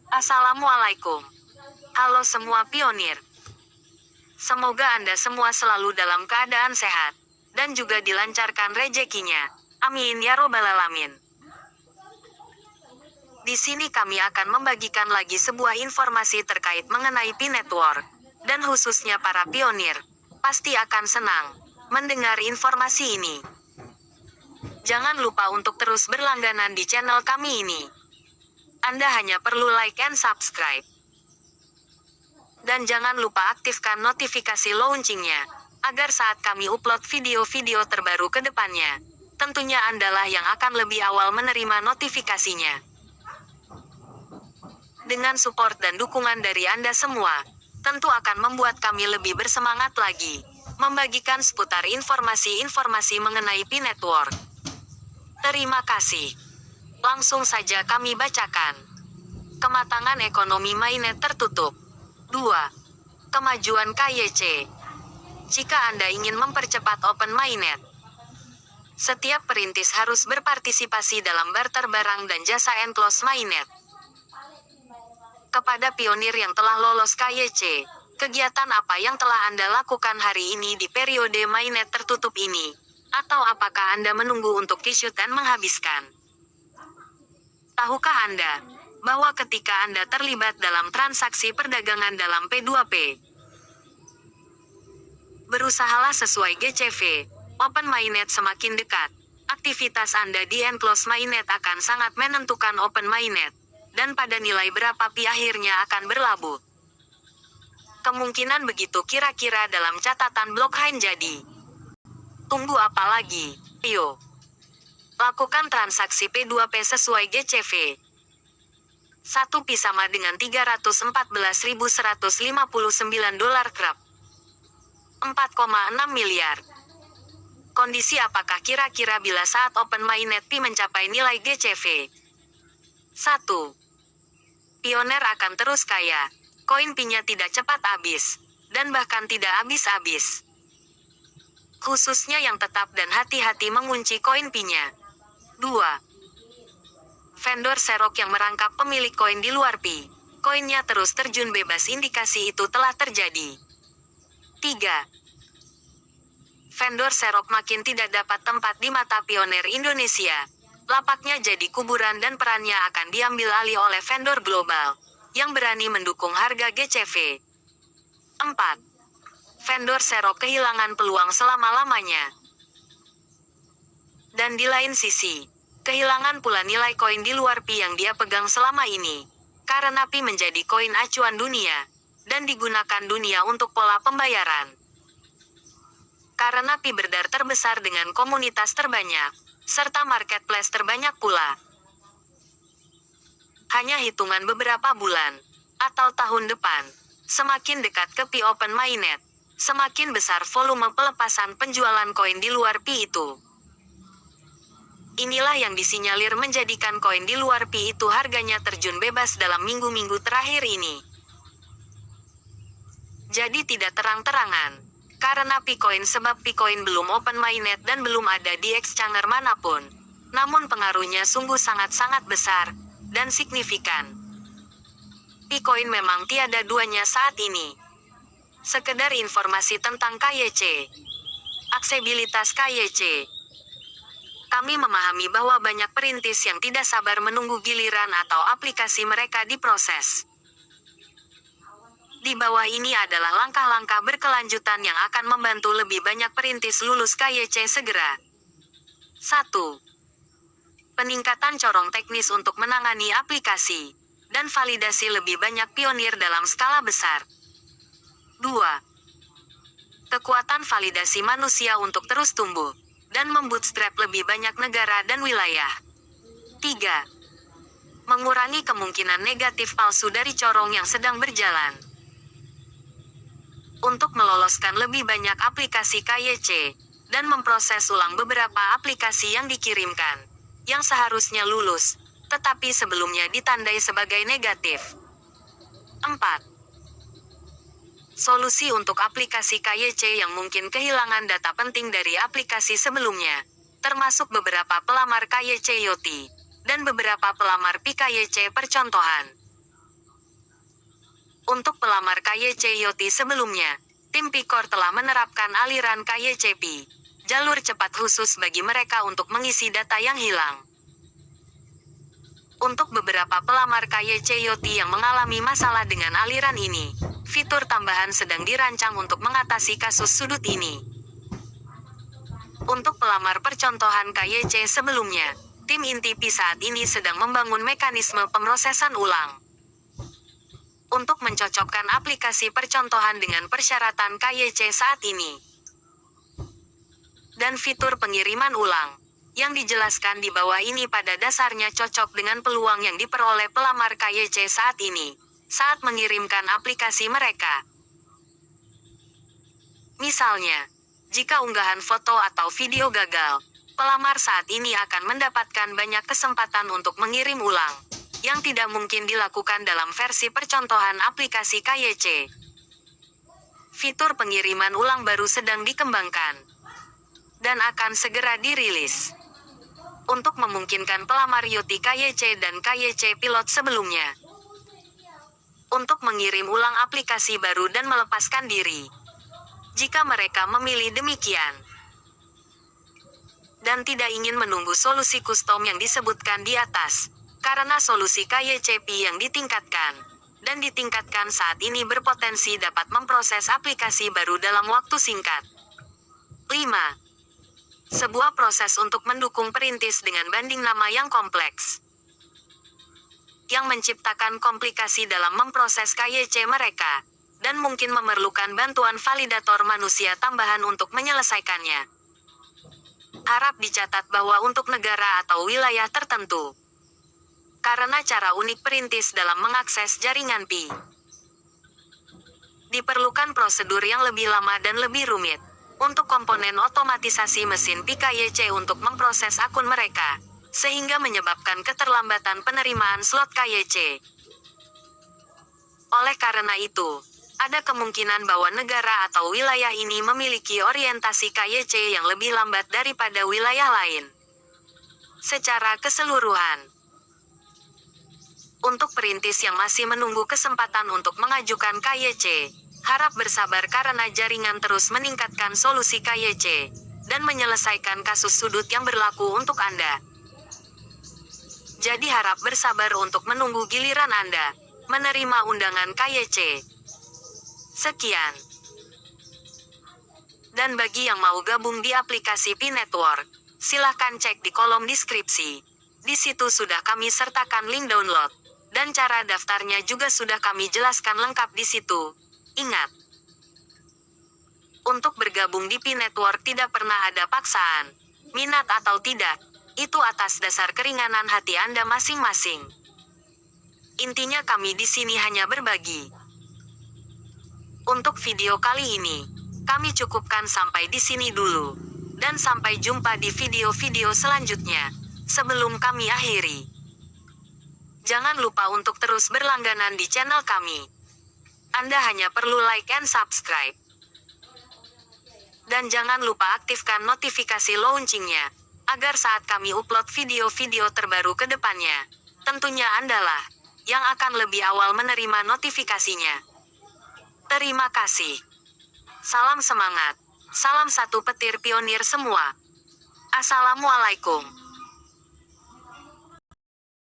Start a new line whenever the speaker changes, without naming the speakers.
Assalamualaikum. Halo semua pionir. Semoga Anda semua selalu dalam keadaan sehat, dan juga dilancarkan rezekinya. Amin ya robbal alamin. Di sini kami akan membagikan lagi sebuah informasi terkait mengenai Pi Network, dan khususnya para pionir. Pasti akan senang mendengar informasi ini. Jangan lupa untuk terus berlangganan di channel kami ini. Anda hanya perlu like and subscribe. Dan jangan lupa aktifkan notifikasi launchingnya, agar saat kami upload video-video terbaru ke depannya, tentunya Andalah yang akan lebih awal menerima notifikasinya. Dengan support dan dukungan dari Anda semua, tentu akan membuat kami lebih bersemangat lagi, membagikan seputar informasi-informasi mengenai Pi Network. Terima kasih. Langsung saja kami bacakan. Kematangan ekonomi mainnet tertutup. 2. Kemajuan KYC. Jika Anda ingin mempercepat open mainnet, setiap perintis harus berpartisipasi dalam barter barang dan jasa enclose mainnet. Kepada pionir yang telah lolos KYC, kegiatan apa yang telah Anda lakukan hari ini di periode mainnet tertutup ini? Atau apakah Anda menunggu untuk kisut dan menghabiskan? Tahukah Anda bahwa ketika Anda terlibat dalam transaksi perdagangan dalam P2P, berusahalah sesuai GCV, open mainnet semakin dekat. Aktivitas Anda di enclose mainnet akan sangat menentukan open mainnet, dan pada nilai berapa Pi akhirnya akan berlabuh. Kemungkinan begitu kira-kira dalam catatan blockchain jadi. Tunggu apa lagi? Ayo. Lakukan transaksi P2P sesuai GCV. 1 Pi sama dengan 314.159 dolar krep. 4,6 miliar. Kondisi apakah kira-kira bila saat open mainnet Pi mencapai nilai GCV? 1. Pioner akan terus kaya. Koin Pi-nya tidak cepat habis, dan bahkan tidak habis-habis. Khususnya yang tetap dan hati-hati mengunci koin Pi-nya. 2. Vendor serok yang merangkap pemilik koin di luar Pi. Koinnya terus terjun bebas, indikasi itu telah terjadi. 3. Vendor serok makin tidak dapat tempat di mata pioner Indonesia. Lapaknya jadi kuburan dan perannya akan diambil alih oleh vendor global, yang berani mendukung harga GCV. 4. Vendor serok kehilangan peluang selama-lamanya. Dan di lain sisi, kehilangan pula nilai koin di luar Pi yang dia pegang selama ini. Karena Pi menjadi koin acuan dunia, dan digunakan dunia untuk pola pembayaran. Karena Pi beredar terbesar dengan komunitas terbanyak, serta marketplace terbanyak pula. Hanya hitungan beberapa bulan, atau tahun depan, semakin dekat ke Pi open mainnet, semakin besar volume pelepasan penjualan koin di luar Pi itu. Inilah yang disinyalir menjadikan koin di luar Pi itu harganya terjun bebas dalam minggu-minggu terakhir ini. Jadi tidak terang-terangan, karena Picoin sebab Picoin belum open mainnet dan belum ada di exchanger manapun. Namun pengaruhnya sungguh sangat-sangat besar, dan signifikan. Picoin memang tiada duanya saat ini. Sekedar informasi tentang KYC. Aksesibilitas KYC. Kami memahami bahwa banyak perintis yang tidak sabar menunggu giliran atau aplikasi mereka diproses. Di bawah ini adalah langkah-langkah berkelanjutan yang akan membantu lebih banyak perintis lulus KYC segera. 1. Peningkatan corong teknis untuk menangani aplikasi, dan validasi lebih banyak pionir dalam skala besar. 2. Kekuatan validasi manusia untuk terus tumbuh, dan membootstrap lebih banyak negara dan wilayah. 3. Mengurangi kemungkinan negatif palsu dari corong yang sedang berjalan. Untuk meloloskan lebih banyak aplikasi KYC, dan memproses ulang beberapa aplikasi yang dikirimkan, yang seharusnya lulus, tetapi sebelumnya ditandai sebagai negatif. 4. Solusi untuk aplikasi KYC yang mungkin kehilangan data penting dari aplikasi sebelumnya, termasuk beberapa pelamar KYC YOTI, dan beberapa pelamar PKYC percontohan. Untuk pelamar KYC Yoti sebelumnya, tim Picor telah menerapkan aliran KYCP, jalur cepat khusus bagi mereka untuk mengisi data yang hilang. Untuk beberapa pelamar KYC Yoti yang mengalami masalah dengan aliran ini, fitur tambahan sedang dirancang untuk mengatasi kasus sudut ini. Untuk pelamar percontohan KYC sebelumnya, tim inti Pi saat ini sedang membangun mekanisme pemrosesan ulang untuk mencocokkan aplikasi percontohan dengan persyaratan KYC saat ini. Dan fitur pengiriman ulang yang dijelaskan di bawah ini pada dasarnya cocok dengan peluang yang diperoleh pelamar KYC saat ini, saat mengirimkan aplikasi mereka. Misalnya, jika unggahan foto atau video gagal, pelamar saat ini akan mendapatkan banyak kesempatan untuk mengirim ulang, yang tidak mungkin dilakukan dalam versi percontohan aplikasi KYC. Fitur pengiriman ulang baru sedang dikembangkan, dan akan segera dirilis untuk memungkinkan pelamar Yoti KYC dan KYC pilot sebelumnya untuk mengirim ulang aplikasi baru dan melepaskan diri, jika mereka memilih demikian, dan tidak ingin menunggu solusi custom yang disebutkan di atas, karena solusi KYCP yang ditingkatkan dan ditingkatkan saat ini berpotensi dapat memproses aplikasi baru dalam waktu singkat. 5. Sebuah proses untuk mendukung perintis dengan banding nama yang kompleks, yang menciptakan komplikasi dalam memproses KYC mereka, dan mungkin memerlukan bantuan validator manusia tambahan untuk menyelesaikannya. Harap dicatat bahwa untuk negara atau wilayah tertentu, karena cara unik perintis dalam mengakses jaringan Pi, diperlukan prosedur yang lebih lama dan lebih rumit untuk komponen otomatisasi mesin Pi KYC untuk memproses akun mereka, sehingga menyebabkan keterlambatan penerimaan slot KYC. Oleh karena itu, ada kemungkinan bahwa negara atau wilayah ini memiliki orientasi KYC yang lebih lambat daripada wilayah lain. Secara keseluruhan, untuk perintis yang masih menunggu kesempatan untuk mengajukan KYC, harap bersabar karena jaringan terus meningkatkan solusi KYC dan menyelesaikan kasus sudut yang berlaku untuk Anda. Jadi harap bersabar untuk menunggu giliran Anda menerima undangan KYC. Sekian. Dan bagi yang mau gabung di aplikasi Pi Network, silahkan cek di kolom deskripsi. Di situ sudah kami sertakan link download, dan cara daftarnya juga sudah kami jelaskan lengkap di situ. Ingat, untuk bergabung di Pi Network tidak pernah ada paksaan, minat atau tidak, itu atas dasar keringanan hati Anda masing-masing. Intinya kami di sini hanya berbagi. Untuk video kali ini, kami cukupkan sampai di sini dulu, dan sampai jumpa di video-video selanjutnya. Sebelum kami akhiri, jangan lupa untuk terus berlangganan di channel kami. Anda hanya perlu like and subscribe. Dan jangan lupa aktifkan notifikasi launchingnya, agar saat kami upload video-video terbaru ke depannya, tentunya Andalah yang akan lebih awal menerima notifikasinya. Terima kasih. Salam semangat. Salam satu petir pionir semua. Assalamualaikum.